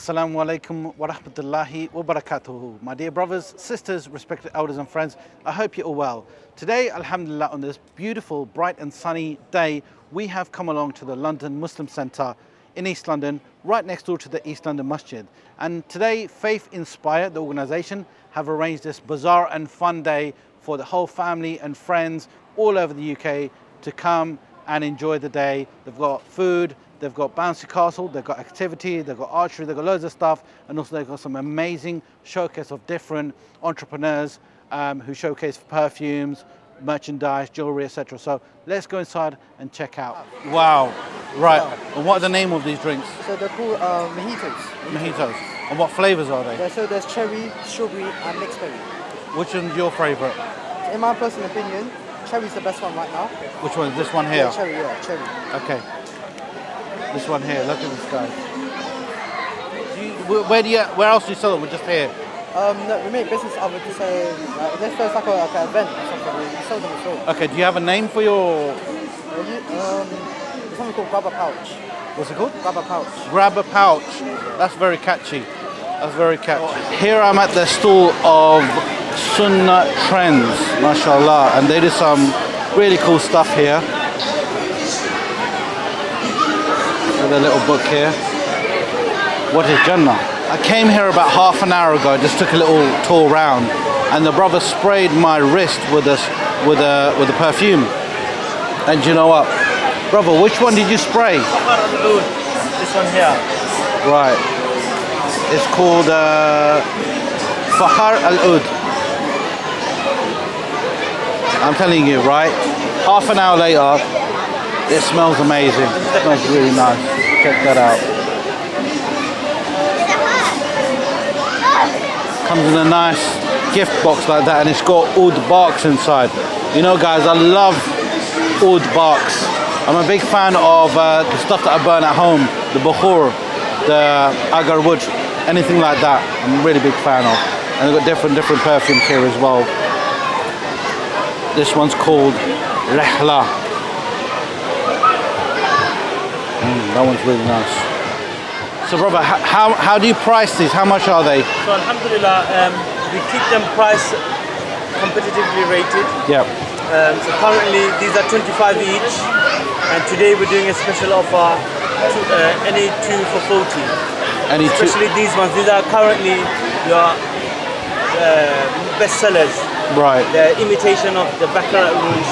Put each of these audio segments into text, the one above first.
Assalamu alaikum wa rahmatullahi wa barakatuhu. My dear brothers, sisters, respected elders and friends, I hope you're all well. Today, alhamdulillah, on this beautiful, bright and sunny day, we have come along to the London Muslim Centre in East London, right next door to the East London Masjid. And today, Faith Inspired, the organisation, have arranged this bazaar and fun day for the whole family and friends all over the UK to come and enjoy the day. They've got food, they've got bouncy castle, they've got activity, they've got archery, they've got loads of stuff, and also they've got some amazing showcase of different entrepreneurs who showcase perfumes, merchandise, jewelry, etc. So let's go inside and check out. Wow, right. And what are the name of these drinks? So they're called mojitos. Mojitos. And what flavors are they? So there's cherry, strawberry, and mixed berry. Which one's your favorite? In my personal opinion, cherry's the best one right now. Which one? This one here? Yeah, cherry. Okay. This one here. Look at this guy. Where else do you sell it? We're just here. No, we make business out of it to say, let's say it's like an event or something. We sell them as well. Okay. Do you have a name for your? There's something called Grab a Pouch. What's it called? Grab a Pouch. Grab a pouch. That's very catchy. That's very catchy. Here I'm at the stall of Sunnah Trends, mashallah, and they do some really cool stuff here. With a little book here. What is Jannah? I came here about half an hour ago. Just took a little tour round, and the brother sprayed my wrist with a perfume. And you know what, brother? Which one did you spray? This one here. Right. It's called Fahar Al-Oud. I'm telling you, right? Half an hour later, it smells amazing. It smells really nice. Check that out. Comes in a nice gift box like that, and it's got oud barks inside. You know, guys, I love oud barks. I'm a big fan of the stuff that I burn at home, the bukhur, the agar wood, anything like that. I'm a really big fan of. And they've got different perfumes here as well. This one's called Rihla. That one's really nice. So, brother, how do you price these? How much are they? So, alhamdulillah, we keep them price competitively rated. Yeah. So currently these are 25 each, and today we're doing a special offer, any two for 40. Any two? Especially these ones. These are currently your best sellers. Right. The imitation of the Baccarat Rouge.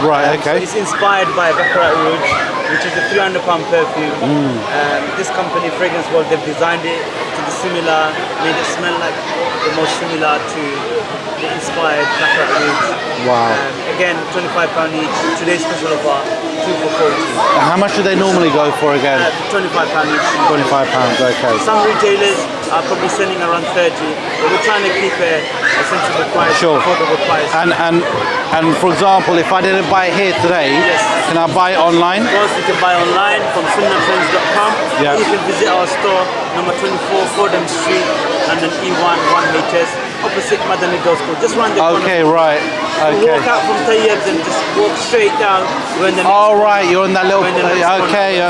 Right. Okay. So it's inspired by Baccarat Rouge, which is a £300 perfume. This company, Fragrance World, they've designed it to be similar, made it smell like the most similar to the inspired Baccarat Rouge. Wow. Again, £25 each. Today's special offer, 2 for 40. And how much do they normally go for again? £25 each. £25. Okay. Some retailers are probably selling around 30, but we're trying to keep a sensible price, Sure. affordable price. And for example, if I didn't buy it here today, Yes. can I buy it online? Of course, you can buy online from sunnahfriends.com. Yeah. You can visit our store, number 24, Fordham Street, London E1, 1HS, opposite Madani Girls School, just round the corner. Okay, right. You Okay. walk out from Tayyib's and just walk straight down. We're in the next All right, you're in that little. we're in the next corner, Okay.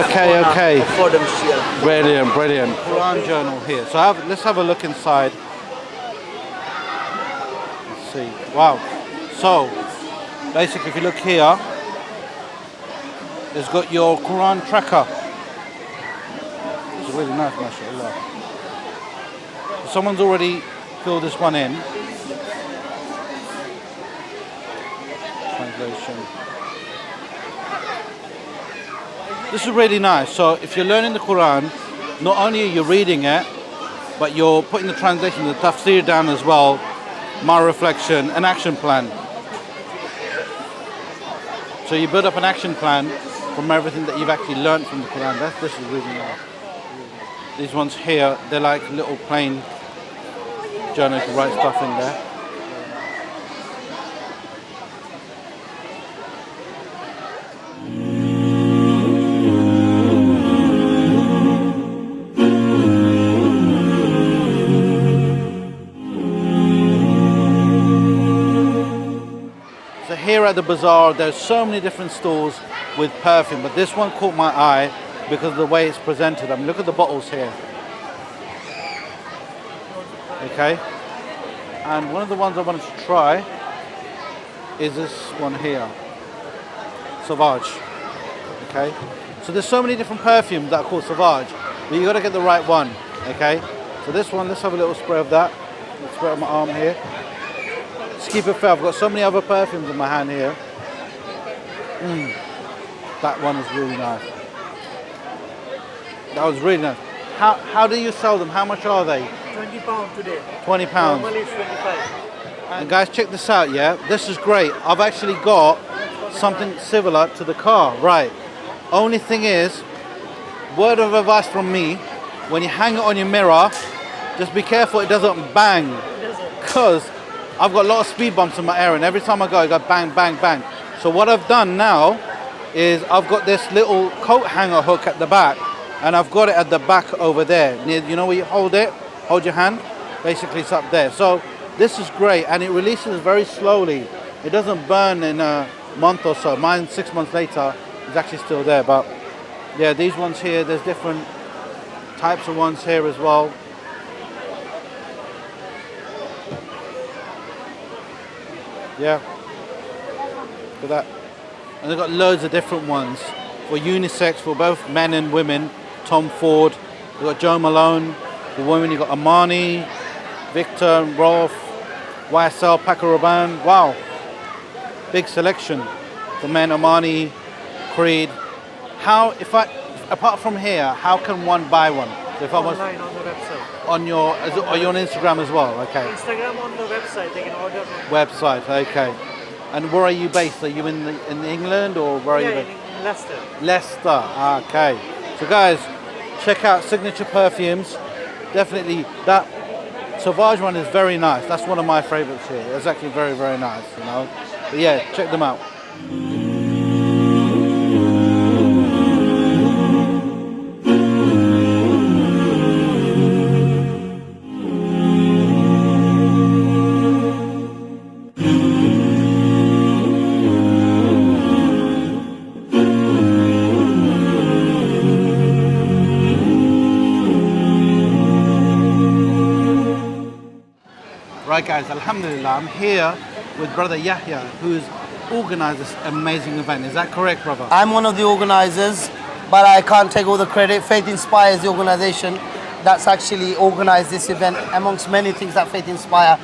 of Fordham Street. Brilliant. Quran journal here. So let's have a look inside. Let's see. Wow. So basically, if you look here, it's got your Quran tracker. It's really nice, mashallah. Someone's already filled this one in. Translation. This is really nice. So if you're learning the Quran, not only are you reading it, but you're putting the translation, the tafsir down as well, my reflection, an action plan. So you build up an action plan from everything that you've actually learned from the Quran. This is really nice. These ones here, they're like little plain journal to write stuff in there. So here at the bazaar, there's so many different stores with perfume, but this one caught my eye because of the way it's presented. I mean, look at the bottles here. Okay, and one of the ones I wanted to try is this one here, Sauvage. Okay, so there's so many different perfumes that are called Sauvage, but you got to get the right one. Okay, so this one, let's have a little spray of that. Let's spray on my arm here. Just keep it fair. I've got so many other perfumes in my hand here. That one is really nice. That was really nice. How do you sell them? How much are they? £20 today. £20. Normally it's 25. And guys, check this out, yeah? This is great. I've actually got something similar to the car, right? Only thing is, word of advice from me, when you hang it on your mirror, just be careful it doesn't bang. Because I've got a lot of speed bumps in my area, and every time I go bang, bang, bang. So what I've done now is I've got this little coat hanger hook at the back, and I've got it at the back over there. Near, you know where you hold it? Hold your hand? Basically it's up there. So this is great, and it releases very slowly. It doesn't burn in a month or so. Mine 6 months later is actually still there. But yeah, these ones here, there's different types of ones here as well. Yeah, look at that. And they've got loads of different ones for unisex, for both men and women. Tom Ford, you've got Joe Malone. For women, you've got Armani, Victor, Rolf, YSL, Paco Rabanne. Wow, big selection. For men, Armani, Creed. How, apart from here, how can one buy one? So if I was Online on the website. are you on Instagram as well? Okay. Instagram on the website, they can order. Website, okay. And where are you based? Are you in England, or where are you Yeah, based? in Leicester. Leicester, okay. So guys, check out Signature Perfumes. Definitely, that Sauvage one is very nice. That's one of my favorites here. It's actually very, very nice, you know. But yeah, check them out. Right guys, alhamdulillah, I'm here with brother Yahya, who's organized this amazing event. Is that correct, brother? I'm one of the organizers, but I can't take all the credit. Faith Inspire is the organization that's actually organized this event amongst many things that Faith Inspire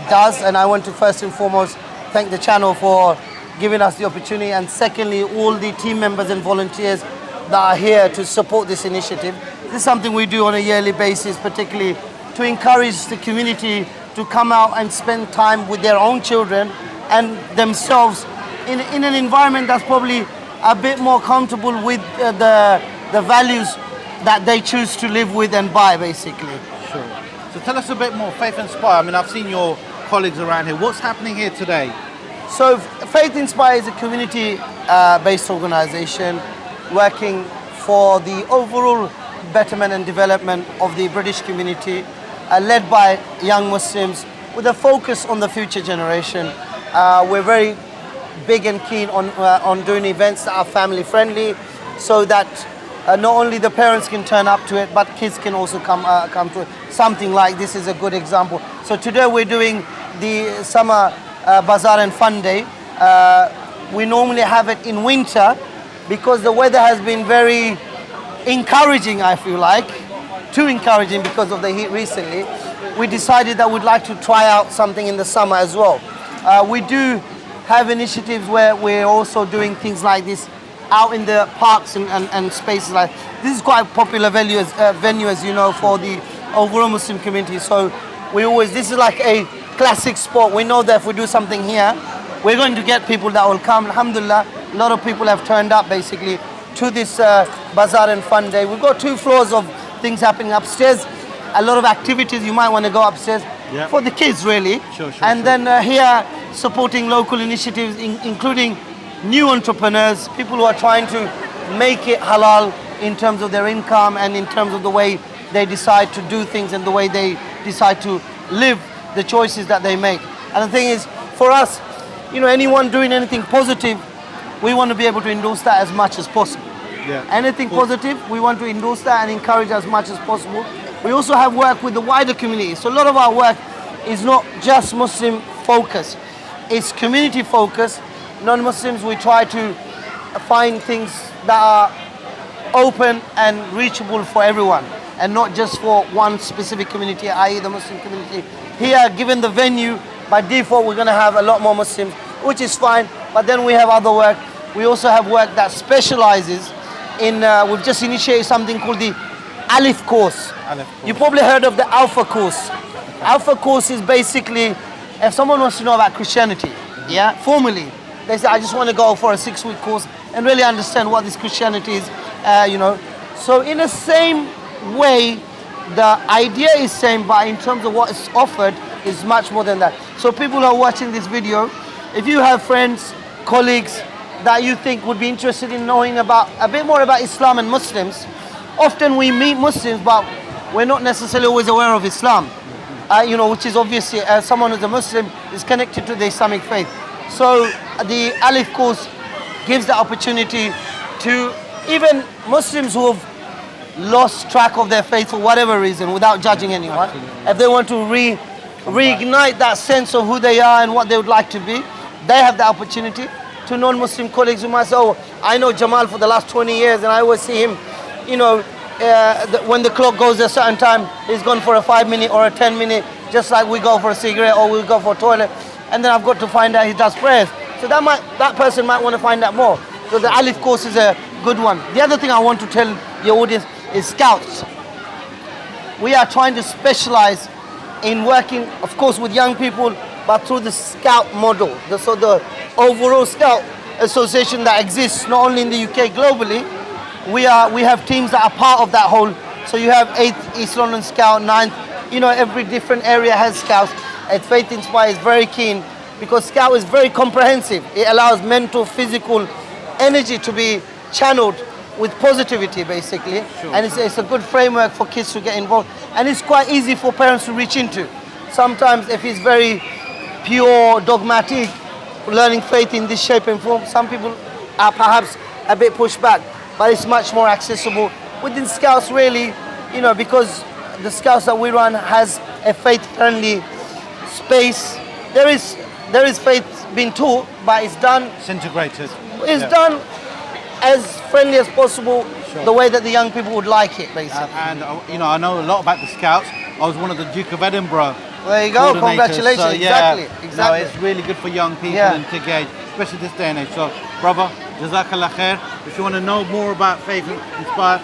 does. And I want to first and foremost thank the channel for giving us the opportunity, and secondly, all the team members and volunteers that are here to support this initiative. This is something we do on a yearly basis, particularly to encourage the community to come out and spend time with their own children and themselves in an environment that's probably a bit more comfortable with the values that they choose to live with and by, basically. Sure. So tell us a bit more, Faith Inspire. I mean, I've seen your colleagues around here. What's happening here today? So Faith Inspire is a community-based organization working for the overall betterment and development of the British community, led by young Muslims with a focus on the future generation. We're very big and keen on doing events that are family friendly, so that not only the parents can turn up to it, but kids can also come to it. Something like this is a good example. So today we're doing the summer Bazaar and Fun Day. We normally have it in winter because the weather has been very encouraging, I feel like. Too encouraging because of the heat recently. We decided that we'd like to try out something in the summer as well. We do have initiatives where we're also doing things like this out in the parks and spaces like this. Is quite a popular venue as you know, for the overall Muslim community. So this is like a classic spot. We know that if we do something here, we're going to get people that will come. Alhamdulillah, a lot of people have turned up basically to this Bazaar and Fun Day. We've got 2 floors of things happening upstairs, a lot of activities. You might want to go upstairs Yeah. for the kids, really. Sure, And then here, supporting local initiatives, including new entrepreneurs, people who are trying to make it halal in terms of their income and in terms of the way they decide to do things and the way they decide to live the choices that they make. And the thing is, for us, anyone doing anything positive, we want to be able to endorse that as much as possible. Yeah. Anything positive, we want to endorse that and encourage as much as possible. We also have work with the wider community. So a lot of our work is not just Muslim focused, it's community focused. Non-Muslims, we try to find things that are open and reachable for everyone and not just for one specific community, i.e. the Muslim community. Here, given the venue, by default we're going to have a lot more Muslims, which is fine, but then we have other work. We also have work that specializes in, we've just initiated something called the Alif course. You probably heard of the Alpha course. Alpha course is basically, if someone wants to know about Christianity, formally, they say, I just want to go for a 6-week course and really understand what this Christianity is, So in the same way, the idea is same, but in terms of what is offered is much more than that. So people who are watching this video, if you have friends, colleagues that you think would be interested in knowing about a bit more about Islam and Muslims, often we meet Muslims, but we're not necessarily always aware of Islam, which is obviously, someone who's a Muslim is connected to the Islamic faith. So the Alif course gives the opportunity to even Muslims who have lost track of their faith for whatever reason, without judging anyone, if they want to reignite that sense of who they are and what they would like to be, they have the opportunity. To non-Muslim colleagues who might say, oh, I know Jamal for the last 20 years and I always see him, when the clock goes a certain time, he's gone for a 5-minute or a 10-minute, just like we go for a cigarette or we'll go for a toilet. And then I've got to find out he does prayers. So that person might want to find out more. So the Alif course is a good one. The other thing I want to tell your audience is Scouts. We are trying to specialize in working, of course, with young people, but through the Scout model. So the overall Scout association that exists not only in the UK, globally, we have teams that are part of that whole. So you have 8th East London Scout, 9th, every different area has Scouts. And Faith Inspire is very keen because Scout is very comprehensive. It allows mental, physical energy to be channeled with positivity, basically. Sure. And it's a good framework for kids to get involved. And it's quite easy for parents to reach into. Sometimes if it's very pure, dogmatic, learning faith in this shape and form, some people are perhaps a bit pushed back, but it's much more accessible. Within Scouts, really, because the Scouts that we run has a faith-friendly space. There is faith being taught, but it's done. It's integrated. It's done as friendly as possible, the way that the young people would like it, basically. And I know a lot about the Scouts. I was one of the Duke of Edinburgh. There you go. coordinators. Congratulations. So, Exactly. No, it's really good for young people and to engage, especially this day and age. So, brother, Jazakallah khair. If you want to know more about Faith Inspire,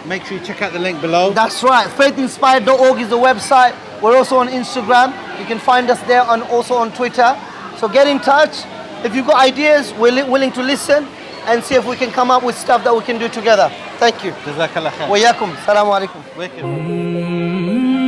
make sure you check out the link below. That's right. faithinspire.org is the website. We're also on Instagram. You can find us there, and also on Twitter. So get in touch. If you've got ideas, we're willing to listen and see if we can come up with stuff that we can do together. Thank you. Jazakallah khair. Wa yakum. Salaam alaikum. Wicked.